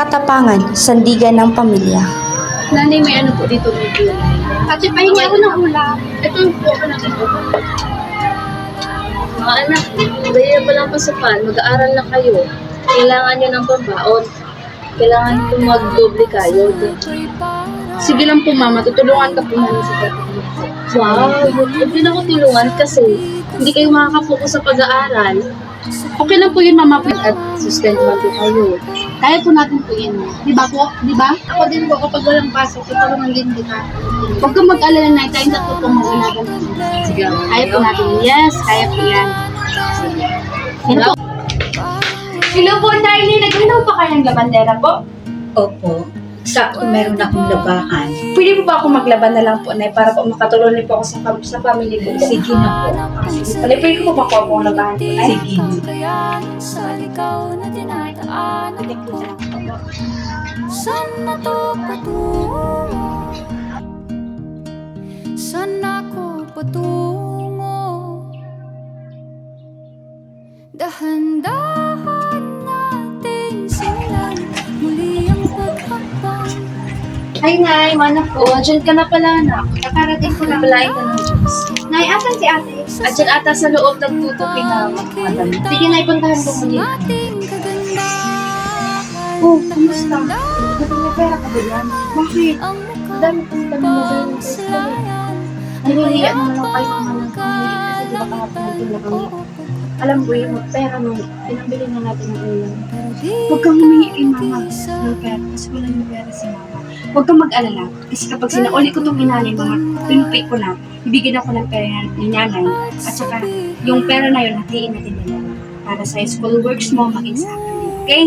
Katapangan, sandigan ng pamilya. Nanay, may ano po dito medyo. Ate, pahingi ako ng ulam. Ito yung po ako natin po. Mga anak, dahil pa lang pasukan, mag-aaral na kayo. Kailangan nyo ng pambaon. Kailangan po mag-doble kayo. Sige lang po mama, tutulungan ka po namin sa pag-aaral. Wow, huwag din ako tulungan kasi hindi kayo makakapokus sa pag-aaral. Okay lang po yun mama at sustentuhan po kayo. Kaya po natin po yun. Di ba po? Di ba? Ako din po, kapag walang pasok, tutulungan din kita. Huwag kang mag-alala na tayo na po itong mag-alagan. Sige. Kaya po natin. Yes, kaya po yan. Sige. Hello po. Hello po, Tiny. Naghanap pa kayo ng labandera po? Opo. Sakto meron akong labahan. Pwede po ba ako maglaban na lang po, Nay, para po makatulong po ako sa family ko po? Sige na po. Pwede ko po makuha po ang labahan po, Nay? Sige na. Saan na to patungo? Saan ako patungo? Dahan-dahan natin simulan muli ang paghakbang. Ay, Nay, manap po. Diyan ka na pala, anak. Kakarating ko lang. Palain ka ng Diyos. Nay, asan si ate? At dyan ata sa loob nagtutupi na madam. Sige, Nay, puntahan ko muli. Ating kagandahan. Oh, kamusta? Ba't may pera ka ba yan? Bakit? Ang Dami kong pag-mobile. pangsayan. Nahihiyaan mo lang kayo ng mga kamay. Kasi di ba kahapon na kami. Alam ko yung pera nung pinabili na natin ng ulam. Huwag kang humingi kay mama ng pera kasi wala yung pera si mama. Huwag kang mag-alala kasi kapag sinauli ko itong inanay, mga pinupay ko na, ibigin ako ng pera ni nanay at saka yung pera na yun, hatiin natin nila para sa school works mo, maging sa akin. Okay?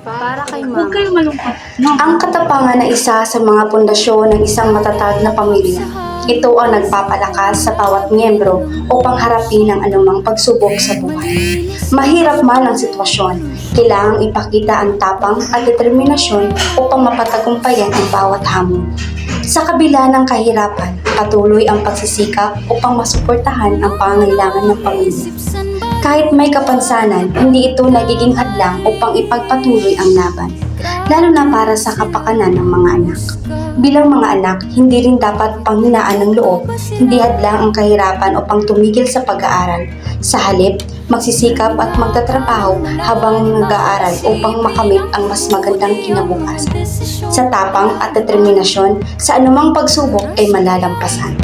Para kay Huwag kayong malungkot. No. Ang katapangan na isa sa mga pundasyon ng isang matatag na pamilya. Ito ang nagpapalakas sa bawat miyembro upang harapin ang anumang pagsubok sa buhay. Mahirap man ang sitwasyon, kailangang ipakita ang tapang at determinasyon upang mapatagumpayan ang bawat hamon. Sa kabila ng kahirapan, patuloy ang pagsisikap upang masuportahan ang pangangailangan ng pamilya. Kahit may kapansanan, hindi ito nagiging hadlang upang ipagpatuloy ang laban, lalo na para sa kapakanan ng mga anak. Bilang mga anak, hindi rin dapat panghinaan ng loob, hindi hadlang ang kahirapan upang tumigil sa pag-aaral. Sa halip, magsisikap at magtatrabaho habang nag-aaral upang makamit ang mas magandang kinabukasan. Sa tapang at determinasyon, sa anumang pagsubok ay malalampasan.